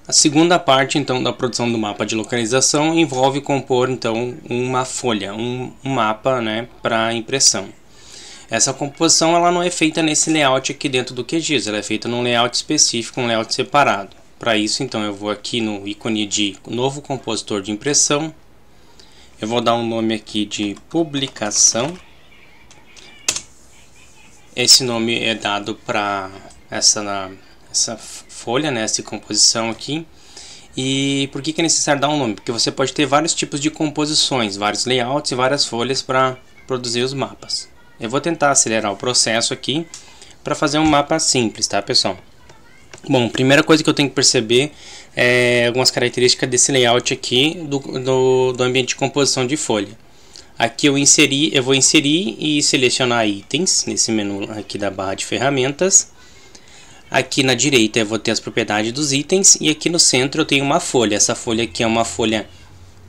A segunda parte então da produção do mapa de localização envolve compor então uma folha, um mapa, né, para impressão. Essa composição ela não é feita nesse layout aqui dentro do QGIS, ela é feita num layout específico, um layout separado. Para isso então eu vou aqui no ícone de novo compositor de impressão, eu vou dar um nome aqui de publicação. Esse nome é dado para essa folha, né, essa composição aqui. E por que é necessário dar um nome? Porque você pode ter vários tipos de composições, vários layouts e várias folhas para produzir os mapas. Eu vou tentar acelerar o processo aqui para fazer um mapa simples, tá, pessoal? Bom, primeira coisa que eu tenho que perceber é algumas características desse layout aqui do ambiente de composição de folha. Aqui eu vou inserir e selecionar itens nesse menu aqui da barra de ferramentas. Aqui na direita eu vou ter as propriedades dos itens e aqui no centro eu tenho uma folha. Essa folha aqui é uma folha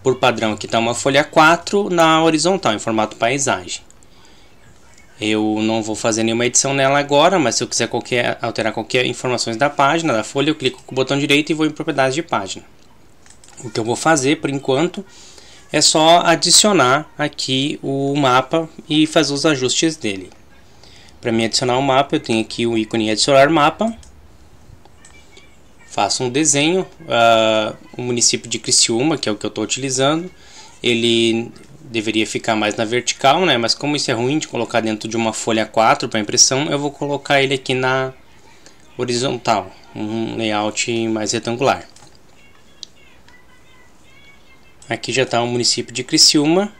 por padrão, aqui está uma folha 4 na horizontal, em formato paisagem. Eu não vou fazer nenhuma edição nela agora, mas se eu quiser alterar qualquer informações da página, da folha, eu clico com o botão direito e vou em propriedades de página. O que eu vou fazer por enquanto é só adicionar aqui o mapa e fazer os ajustes dele. Para mim adicionar o mapa, eu tenho aqui o ícone adicionar mapa. Faço um desenho, o município de Criciúma, que é o que eu estou utilizando, ele deveria ficar mais na vertical, né? Mas como isso é ruim de colocar dentro de uma folha 4 para impressão, eu vou colocar ele aqui na horizontal, um layout mais retangular. Aqui já está o município de Criciúma.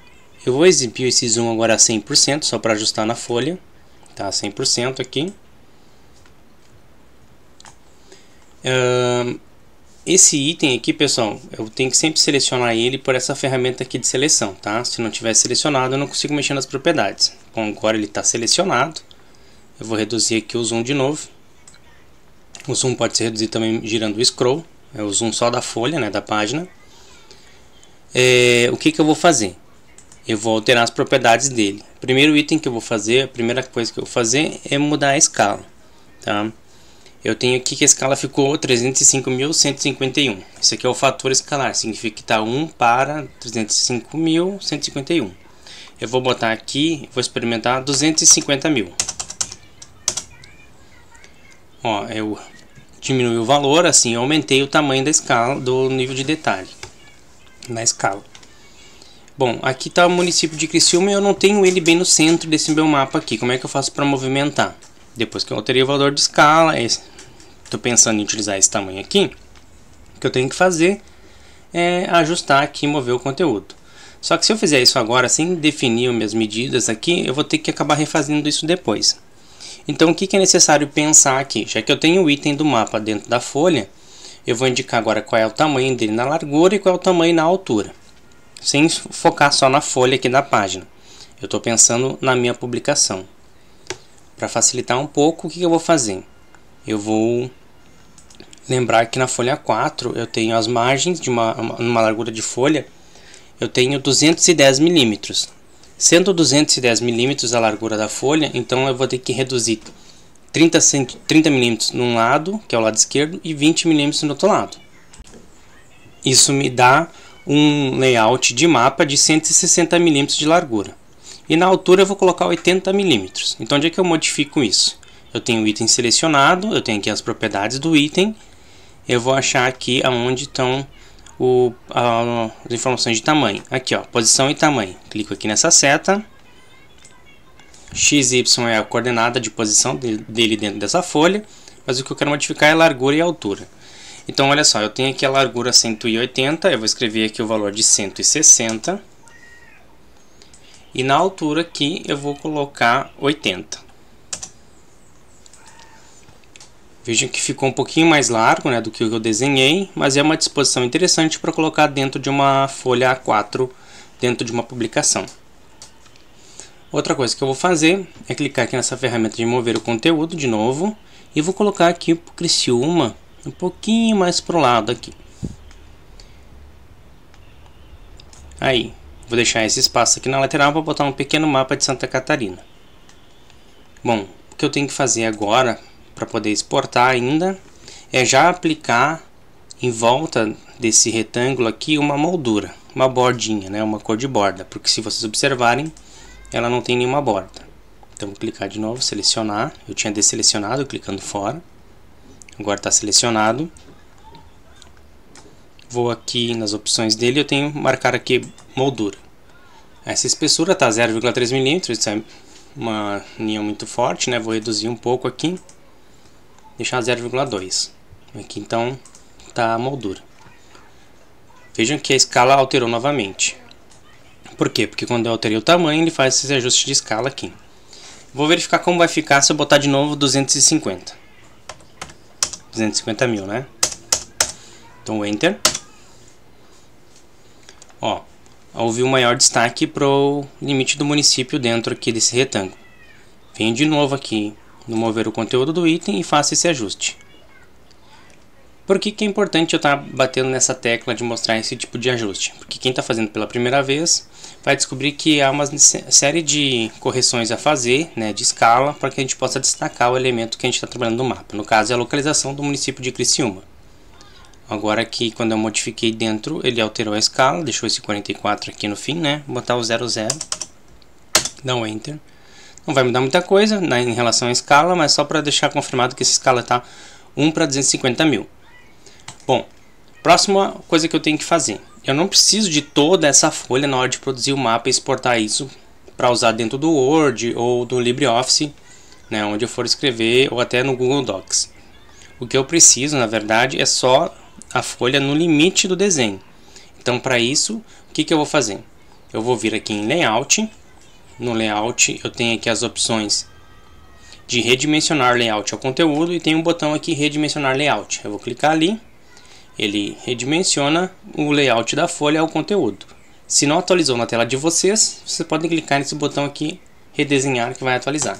Eu vou exibir esse zoom agora a 100%, só para ajustar na folha. Tá 100% aqui. Esse item aqui, pessoal, eu tenho que sempre selecionar ele por essa ferramenta aqui de seleção, tá? Se não tiver selecionado, eu não consigo mexer nas propriedades. Bom, agora ele está selecionado. Eu vou reduzir aqui o zoom de novo. O zoom pode ser reduzido também girando o scroll. É o zoom só da folha, né, da página. O que eu vou fazer? Eu vou alterar as propriedades dele. O primeiro item que eu vou fazer, a primeira coisa que eu vou fazer é mudar a escala, tá? Eu tenho aqui que a escala ficou 305.151. Esse aqui é o fator escalar, significa que está 1 para 305.151. Eu vou botar aqui, vou experimentar 250.000. Ó, eu diminui o valor, assim eu aumentei o tamanho da escala, do nível de detalhe na escala. Bom, aqui está o município de Criciúma e eu não tenho ele bem no centro desse meu mapa aqui. Como é que eu faço para movimentar? Depois que eu alterei o valor de escala, estou pensando em utilizar esse tamanho aqui, o que eu tenho que fazer é ajustar aqui e mover o conteúdo. Só que se eu fizer isso agora, sem definir as minhas medidas aqui, eu vou ter que acabar refazendo isso depois. Então o que é necessário pensar aqui? Já que eu tenho o item do mapa dentro da folha, eu vou indicar agora qual é o tamanho dele na largura e qual é o tamanho na altura. Sem focar só na folha aqui da página. Eu estou pensando na minha publicação. Para facilitar um pouco, o que eu vou fazer? Eu vou lembrar que na folha 4 eu tenho as margens de uma largura de folha, eu tenho 210 milímetros. Sendo 210 milímetros a largura da folha, então eu vou ter que reduzir 30 milímetros num lado, que é o lado esquerdo, e 20 milímetros no outro lado. Isso me dá um layout de mapa de 160 milímetros de largura. E na altura eu vou colocar 80 milímetros. Então onde é que eu modifico isso? Eu tenho o item selecionado, eu tenho aqui as propriedades do item. Eu vou achar aqui aonde estão as informações de tamanho. Aqui, ó, posição e tamanho. Clico aqui nessa seta. XY é a coordenada de posição dele dentro dessa folha, mas o que eu quero modificar é a largura e a altura. Então olha só, eu tenho aqui a largura 180, eu vou escrever aqui o valor de 160. E na altura aqui eu vou colocar 80. Vejam que ficou um pouquinho mais largo, né, do que eu desenhei, mas é uma disposição interessante para colocar dentro de uma folha A4, dentro de uma publicação. Outra coisa que eu vou fazer é clicar aqui nessa ferramenta de mover o conteúdo de novo e vou colocar aqui o Criciúma um pouquinho mais para o lado aqui. Aí, vou deixar esse espaço aqui na lateral para botar um pequeno mapa de Santa Catarina. Bom, o que eu tenho que fazer agora para poder exportar ainda é já aplicar em volta desse retângulo aqui uma moldura, uma bordinha, né, uma cor de borda, porque se vocês observarem, ela não tem nenhuma borda. Então vou clicar de novo, selecionar, eu tinha desselecionado clicando fora, agora está selecionado. Vou aqui nas opções dele, eu tenho marcar aqui moldura. Essa espessura está 0,3 mm, isso é uma linha muito forte, né? Vou reduzir um pouco aqui, deixar 0,2. Aqui então está a moldura. Vejam que a escala alterou novamente. Por quê? Porque quando eu alterei o tamanho, ele faz esse ajuste de escala aqui. Vou verificar como vai ficar se eu botar de novo 250 mil, né? Então Enter. Ó, houve um maior destaque para o limite do município dentro aqui desse retângulo. Venho de novo aqui no mover o conteúdo do item e faço esse ajuste. Por que é importante eu estar batendo nessa tecla de mostrar esse tipo de ajuste? Porque quem está fazendo pela primeira vez vai descobrir que há uma série de correções a fazer, né, de escala, para que a gente possa destacar o elemento que a gente está trabalhando no mapa. No caso é a localização do município de Criciúma. Agora aqui, quando eu modifiquei dentro, ele alterou a escala, deixou esse 44 aqui no fim, né? Vou botar o 00, dá um Enter. Não vai mudar muita coisa, né, em relação à escala, mas só para deixar confirmado que essa escala está 1 para 250 mil. Bom, próxima coisa que eu tenho que fazer. Eu não preciso de toda essa folha na hora de produzir o mapa e exportar isso para usar dentro do Word ou do LibreOffice, né, onde eu for escrever, ou até no Google Docs. O que eu preciso, na verdade, é só a folha no limite do desenho. Então, para isso, o que eu vou fazer? Eu vou vir aqui em Layout. No Layout, eu tenho aqui as opções de redimensionar layout ao conteúdo e tem um botão aqui redimensionar layout. Eu vou clicar ali, ele redimensiona o layout da folha ao conteúdo. Se não atualizou na tela de vocês, vocês podem clicar nesse botão aqui, redesenhar, que vai atualizar.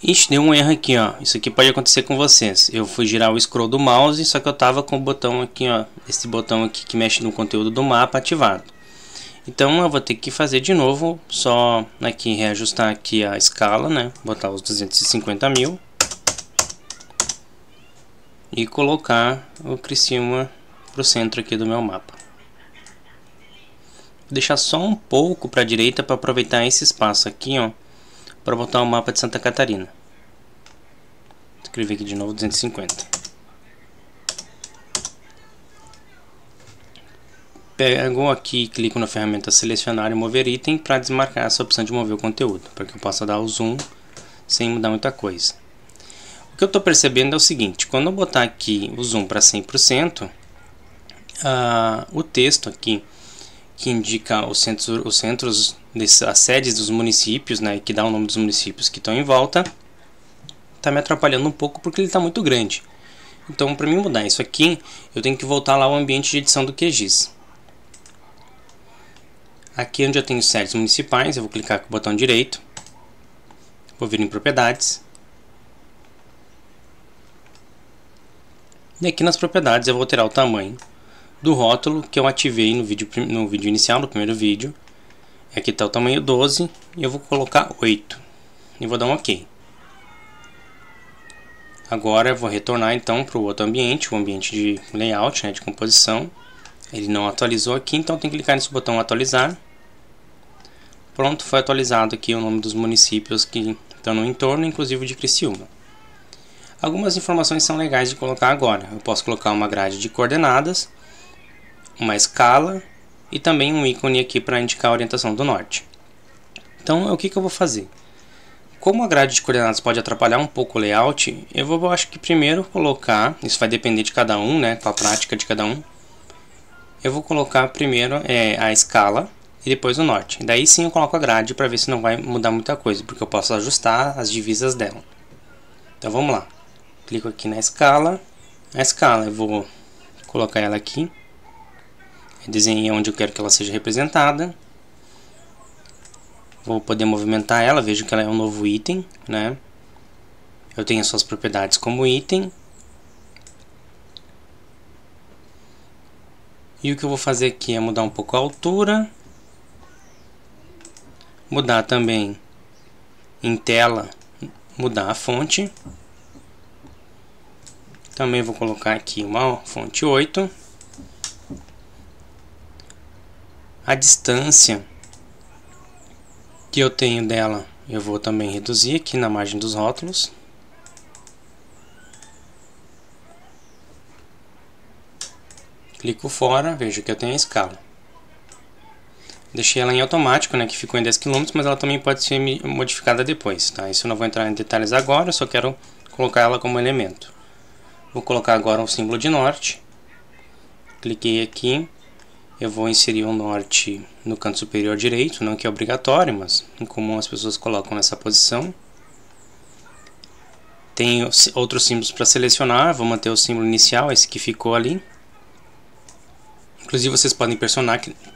Ixi, deu um erro aqui, ó. Isso aqui pode acontecer com vocês. Eu fui girar o scroll do mouse, só que eu tava com o botão aqui, ó. Esse botão aqui que mexe no conteúdo do mapa ativado. Então eu vou ter que fazer de novo, só aqui reajustar aqui a escala, né? Botar os 250 mil. E colocar o Criciúma pro centro aqui do meu mapa. Vou deixar só um pouco para a direita para aproveitar esse espaço aqui, ó, para botar o mapa de Santa Catarina. Vou escrever aqui de novo 250. Pego aqui e clico na ferramenta selecionar e mover item para desmarcar essa opção de mover o conteúdo, para que eu possa dar o zoom sem mudar muita coisa. O que eu estou percebendo é o seguinte: quando eu botar aqui o zoom para 100%, o texto aqui que indica os centros as sedes dos municípios, né, que dá o nome dos municípios que estão em volta, está me atrapalhando um pouco porque ele está muito grande. Então, para mim mudar isso aqui, eu tenho que voltar lá ao ambiente de edição do QGIS. Aqui onde eu tenho sedes municipais, eu vou clicar com o botão direito, vou vir em propriedades. E aqui nas propriedades eu vou alterar o tamanho do rótulo que eu ativei no vídeo inicial, no primeiro vídeo. Aqui está o tamanho 12 e eu vou colocar 8 e vou dar um OK. Agora eu vou retornar então para o outro ambiente, o ambiente de layout, né, de composição. Ele não atualizou aqui, então tem que clicar nesse botão atualizar. Pronto, foi atualizado aqui o nome dos municípios que estão no entorno, inclusive de Criciúma. Algumas informações são legais de colocar agora. Eu posso colocar uma grade de coordenadas, uma escala e também um ícone aqui para indicar a orientação do norte. Então, o que eu vou fazer? Como a grade de coordenadas pode atrapalhar um pouco o layout, eu acho que primeiro colocar, isso vai depender de cada um, né, com a prática de cada um. Eu vou colocar primeiro a escala e depois o norte. Daí sim eu coloco a grade para ver se não vai mudar muita coisa, porque eu posso ajustar as divisas dela. Então vamos lá. Clico aqui na escala. A escala eu vou colocar ela aqui. Desenhei onde eu quero que ela seja representada. Vou poder movimentar ela, vejo que ela é um novo item, né? Eu tenho as suas propriedades como item. E o que eu vou fazer aqui é mudar um pouco a altura. Mudar também em tela, mudar a fonte. Também vou colocar aqui uma fonte 8. A distância que eu tenho dela, eu vou também reduzir aqui na margem dos rótulos. Clico fora, vejo que eu tenho a escala. Deixei ela em automático, né, que ficou em 10 km, mas ela também pode ser modificada depois, tá? Isso eu não vou entrar em detalhes agora, eu só quero colocar ela como elemento. Vou colocar agora um símbolo de norte. Cliquei aqui. Eu vou inserir o norte no canto superior direito, não que é obrigatório, mas em comum as pessoas colocam nessa posição. Tem outros símbolos para selecionar, vou manter o símbolo inicial, esse que ficou ali. Inclusive vocês podem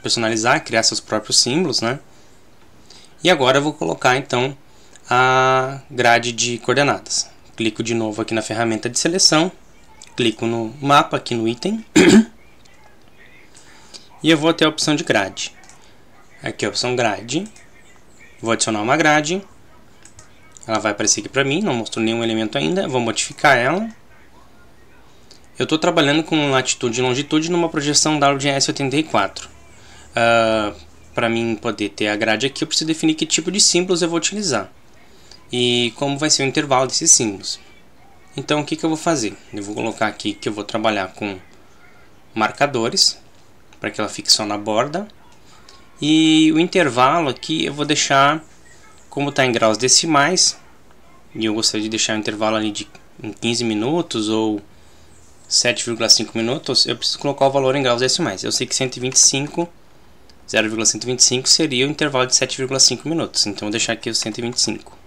personalizar, criar seus próprios símbolos, né? E agora eu vou colocar então a grade de coordenadas. Clico de novo aqui na ferramenta de seleção, clico no mapa, aqui no item. E eu vou até a opção de grade. Aqui a opção grade. Vou adicionar uma grade. Ela vai aparecer aqui para mim, não mostrou nenhum elemento ainda. Vou modificar ela. Eu estou trabalhando com latitude e longitude numa projeção WGS84. Para mim poder ter a grade aqui, eu preciso definir que tipo de símbolos eu vou utilizar. E como vai ser o intervalo desses símbolos. Então o que eu vou fazer? Eu vou colocar aqui que eu vou trabalhar com marcadores, para que ela fique só na borda. E o intervalo aqui eu vou deixar, como está em graus decimais, e eu gostaria de deixar o intervalo ali de 15 minutos ou 7,5 minutos, eu preciso colocar o valor em graus decimais. Eu sei que 0,125 seria o intervalo de 7,5 minutos, então vou deixar aqui o 125.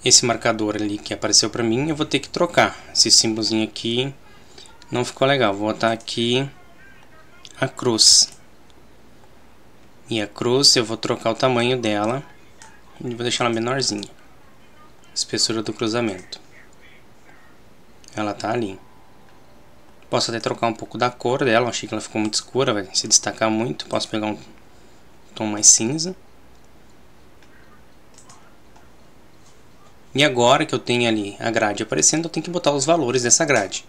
Esse marcador ali que apareceu para mim, eu vou ter que trocar. Esse símbolozinho aqui não ficou legal, vou botar aqui a cruz. E a cruz eu vou trocar o tamanho dela e vou deixar ela menorzinha. Espessura do cruzamento. Ela tá ali. Posso até trocar um pouco da cor dela, achei que ela ficou muito escura, vai se destacar muito. Posso pegar um tom mais cinza. E agora que eu tenho ali a grade aparecendo, eu tenho que botar os valores dessa grade.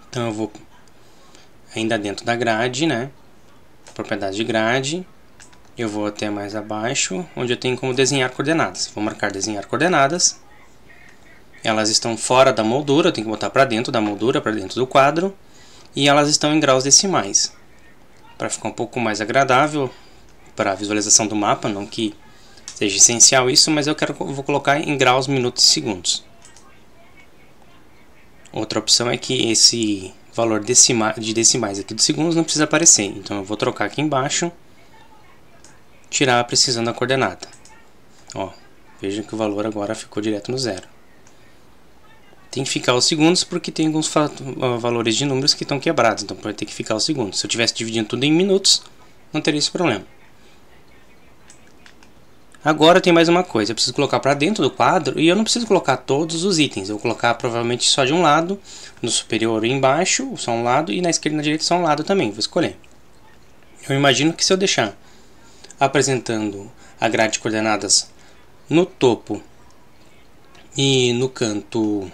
Então eu vou ainda dentro da grade, né? Propriedade de grade. Eu vou até mais abaixo, onde eu tenho como desenhar coordenadas. Vou marcar desenhar coordenadas. Elas estão fora da moldura, eu tenho que botar para dentro da moldura, para dentro do quadro. E elas estão em graus decimais. Para ficar um pouco mais agradável para a visualização do mapa, não que seja essencial isso, mas eu vou colocar em graus, minutos e segundos. Outra opção é que esse valor de decimais aqui dos segundos não precisa aparecer. Então eu vou trocar aqui embaixo, tirar a precisão da coordenada. Ó, vejam que o valor agora ficou direto no zero. Tem que ficar os segundos porque tem alguns valores de números que estão quebrados, então vai ter que ficar os segundos. Se eu tivesse dividindo tudo em minutos, não teria esse problema. Agora tem mais uma coisa, eu preciso colocar para dentro do quadro e eu não preciso colocar todos os itens. Eu vou colocar provavelmente só de um lado, no superior e embaixo, só um lado, e na esquerda e na direita só um lado também, vou escolher. Eu imagino que se eu deixar apresentando a grade de coordenadas no topo e no canto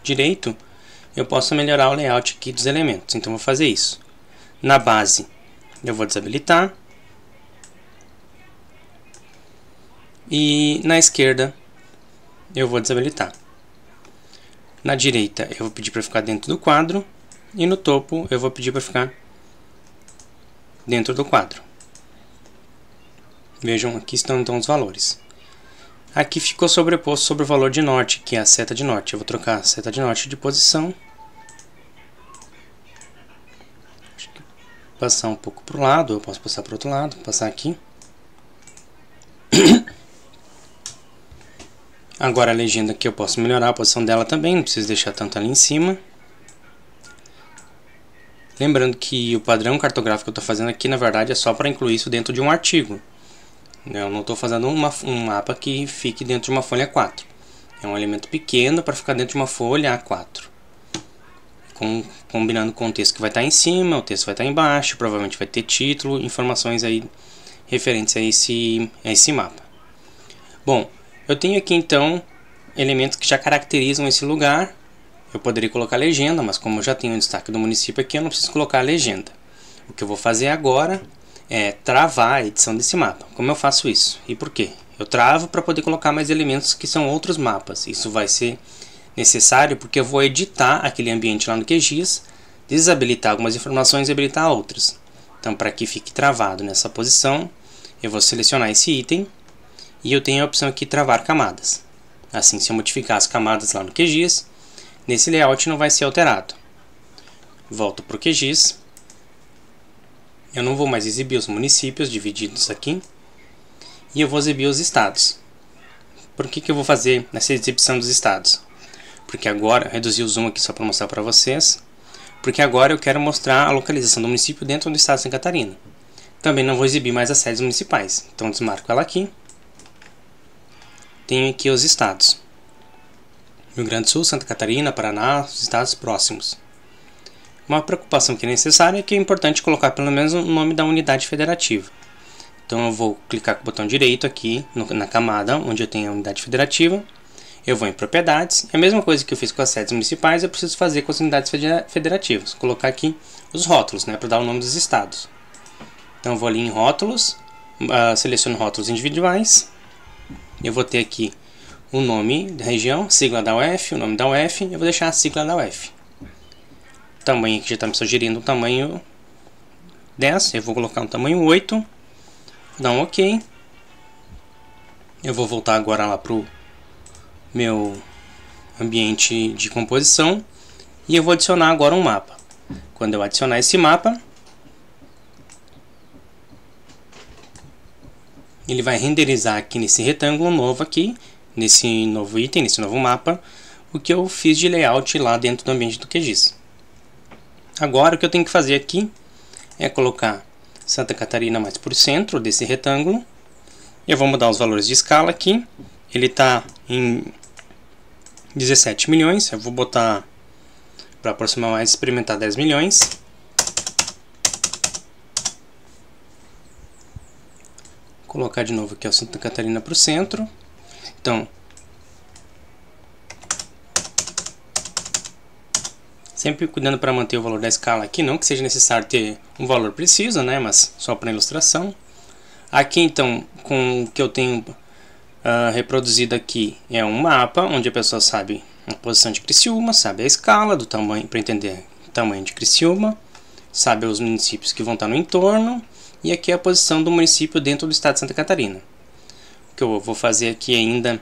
direito, eu posso melhorar o layout aqui dos elementos, então vou fazer isso. Na base eu vou desabilitar. E na esquerda eu vou desabilitar. Na direita eu vou pedir para ficar dentro do quadro. E no topo eu vou pedir para ficar dentro do quadro. Vejam, aqui estão então os valores. Aqui ficou sobreposto sobre o valor de norte, que é a seta de norte. Eu vou trocar a seta de norte de posição. Passar um pouco para o lado, eu posso passar para o outro lado, passar aqui. Agora a legenda aqui eu posso melhorar a posição dela também, não preciso deixar tanto ali em cima. Lembrando que o padrão cartográfico que eu estou fazendo aqui, na verdade, é só para incluir isso dentro de um artigo. Eu não estou fazendo um mapa que fique dentro de uma folha A4. É um elemento pequeno para ficar dentro de uma folha A4. Combinando com o texto que vai estar em cima, o texto vai estar embaixo, provavelmente vai ter título, informações aí referentes a esse mapa. Bom, eu tenho aqui então elementos que já caracterizam esse lugar. Eu poderia colocar legenda, mas como eu já tenho o destaque do município aqui, eu não preciso colocar a legenda. O que eu vou fazer agora é travar a edição desse mapa. Como eu faço isso? E por quê? Eu travo para poder colocar mais elementos que são outros mapas. Isso vai ser necessário porque eu vou editar aquele ambiente lá no QGIS, desabilitar algumas informações e habilitar outras. Então, para que fique travado nessa posição, eu vou selecionar esse item e eu tenho a opção aqui travar camadas. Assim, se eu modificar as camadas lá no QGIS, nesse layout não vai ser alterado. Volto para o QGIS. Eu não vou mais exibir os municípios divididos aqui. E eu vou exibir os estados. Por que eu vou fazer essa exibição dos estados? Porque agora, eu reduzi o zoom aqui só para mostrar para vocês. Porque agora eu quero mostrar a localização do município dentro do estado de Santa Catarina. Também não vou exibir mais as sedes municipais. Então desmarco ela aqui. Tenho aqui os estados. Rio Grande do Sul, Santa Catarina, Paraná, os estados próximos. Uma preocupação que é necessária é que é importante colocar pelo menos o nome da unidade federativa. Então eu vou clicar com o botão direito aqui na camada onde eu tenho a unidade federativa. Eu vou em propriedades. É a mesma coisa que eu fiz com as sedes municipais, eu preciso fazer com as unidades federativas. Colocar aqui os rótulos, né, para dar o nome dos estados. Então eu vou ali em rótulos, seleciono rótulos individuais. Eu vou ter aqui o nome da região, sigla da UF, o nome da UF. Eu vou deixar a sigla da UF. O tamanho aqui já está me sugerindo um tamanho 10. Eu vou colocar um tamanho 8. Vou dar um OK. Eu vou voltar agora lá para o meu ambiente de composição. E eu vou adicionar agora um mapa. Quando eu adicionar esse mapa, ele vai renderizar aqui nesse retângulo novo aqui, nesse novo item, nesse novo mapa, o que eu fiz de layout lá dentro do ambiente do QGIS. Agora o que eu tenho que fazer aqui é colocar Santa Catarina mais por centro desse retângulo. Eu vou mudar os valores de escala aqui. Ele está em 17 milhões. Eu vou botar para aproximar mais, experimentar 10 milhões. Colocar de novo aqui o Santa Catarina para o centro. Então, sempre cuidando para manter o valor da escala aqui, não que seja necessário ter um valor preciso, né, mas só para ilustração. Aqui então, com o que eu tenho reproduzido aqui é um mapa onde a pessoa sabe a posição de Criciúma, sabe a escala do tamanho, para entender o tamanho de Criciúma, sabe os municípios que vão estar no entorno, e aqui é a posição do município dentro do estado de Santa Catarina. O que eu vou fazer aqui ainda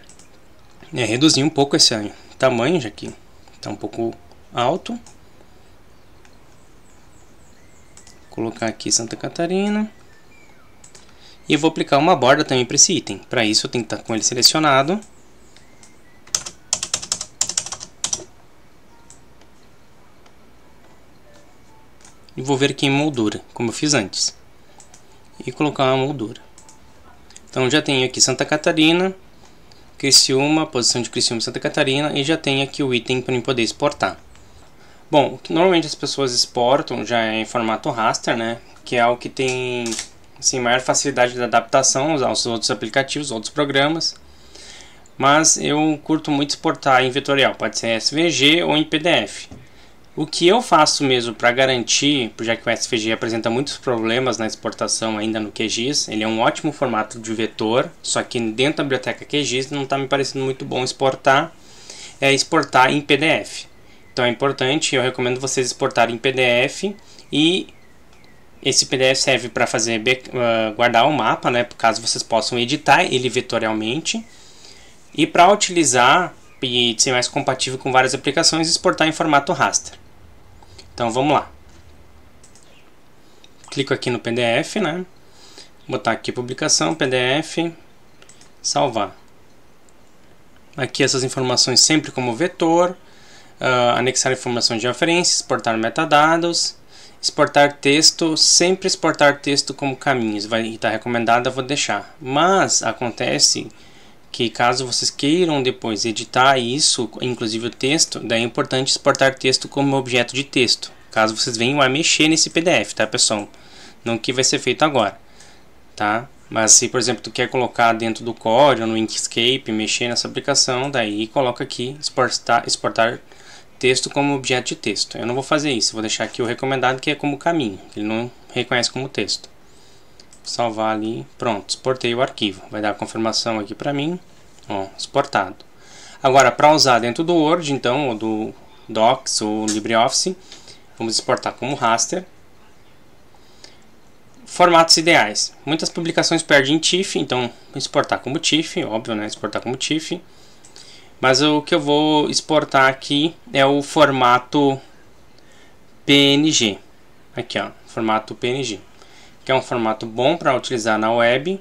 é reduzir um pouco esse tamanho, já que está um pouco alto. Colocar aqui Santa Catarina. E eu vou aplicar uma borda também para esse item. Para isso eu tenho que estar com ele selecionado. E vou ver aqui em moldura, como eu fiz antes. E colocar uma moldura. Então já tenho aqui Santa Catarina, Criciúma, posição de Criciúma e Santa Catarina. E já tenho aqui o item para eu poder exportar. Bom, normalmente as pessoas exportam já em formato raster, né? Que é o que tem assim, maior facilidade de adaptação aos outros aplicativos, outros programas. Mas eu curto muito exportar em vetorial, pode ser SVG ou em PDF. O que eu faço mesmo para garantir, já que o SVG apresenta muitos problemas na exportação ainda no QGIS, ele é um ótimo formato de vetor, só que dentro da biblioteca QGIS não está me parecendo muito bom exportar, é exportar em PDF. Então é importante, eu recomendo vocês exportarem em PDF e esse PDF serve para fazer guardar o mapa, né, caso vocês possam editar ele vetorialmente, e para utilizar e ser mais compatível com várias aplicações, exportar em formato raster. Então vamos lá. Clico aqui no PDF, né, botar aqui publicação, PDF, salvar. Aqui essas informações sempre como vetor. Anexar informação de referência, exportar metadados, exportar texto, sempre exportar texto como caminhos, vai estar recomendado, eu vou deixar. Mas acontece que caso vocês queiram depois editar isso, inclusive o texto, daí é importante exportar texto como objeto de texto, caso vocês venham a mexer nesse PDF, tá pessoal? Não que vai ser feito agora, tá? Mas se, por exemplo, tu quer colocar dentro do Core ou no Inkscape, mexer nessa aplicação, daí coloca aqui exportar texto como objeto de texto. Eu não vou fazer isso, vou deixar aqui o recomendado, que é como caminho, ele não reconhece como texto. Salvar ali, pronto, exportei o arquivo. Vai dar a confirmação aqui para mim, ó, exportado. Agora, para usar dentro do Word, então, ou do Docs ou LibreOffice, vamos exportar como raster. Formatos ideais. Muitas publicações perdem TIFF, então exportar como TIFF, óbvio, né? Exportar como TIFF. Mas o que eu vou exportar aqui é o formato PNG. Aqui, ó, formato PNG, que é um formato bom para utilizar na web,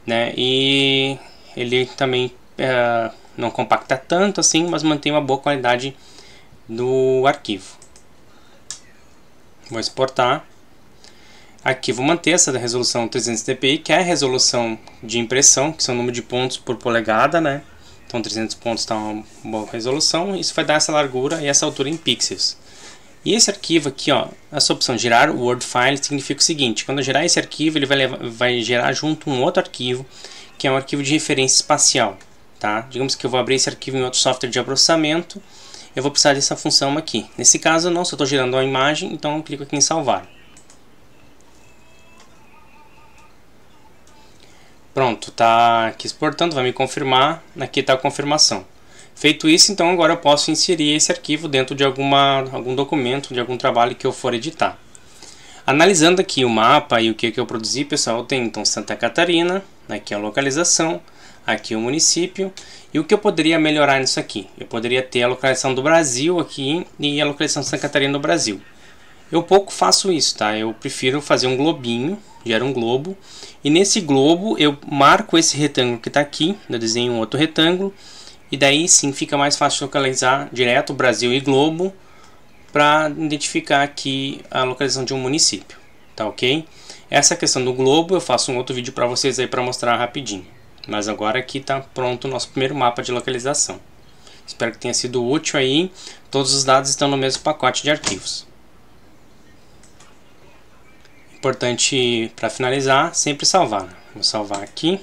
né? E ele também não compacta tanto assim, mas mantém uma boa qualidade do arquivo. Vou exportar. Aqui vou manter essa resolução 300 dpi, que é a resolução de impressão, que são o número de pontos por polegada, né? Então 300 pontos está uma boa resolução. Isso vai dar essa largura e essa altura em pixels. E esse arquivo aqui, ó, essa opção gerar Word File significa o seguinte: quando eu gerar esse arquivo, ele vai gerar junto um outro arquivo, que é um arquivo de referência espacial, tá? Digamos que eu vou abrir esse arquivo em outro software de processamento, eu vou precisar dessa função aqui. Nesse caso não, só estou gerando uma imagem, então eu clico aqui em salvar. Pronto, tá aqui exportando, vai me confirmar, aqui está a confirmação. Feito isso, então agora eu posso inserir esse arquivo dentro de algum documento, de algum trabalho que eu for editar. Analisando aqui o mapa e o que eu produzi, pessoal, tem então Santa Catarina, aqui a localização, aqui o município, e o que eu poderia melhorar nisso aqui? Eu poderia ter a localização do Brasil aqui e a localização de Santa Catarina no Brasil. Eu pouco faço isso, tá? Eu prefiro fazer um globinho, gera um globo, e nesse globo eu marco esse retângulo que está aqui, eu desenho um outro retângulo, e daí sim fica mais fácil localizar direto Brasil e globo para identificar aqui a localização de um município, tá ok? Essa questão do globo eu faço um outro vídeo para vocês aí para mostrar rapidinho, mas agora aqui está pronto o nosso primeiro mapa de localização. Espero que tenha sido útil aí, todos os dados estão no mesmo pacote de arquivos. Importante para finalizar, sempre salvar, né? Vou salvar aqui.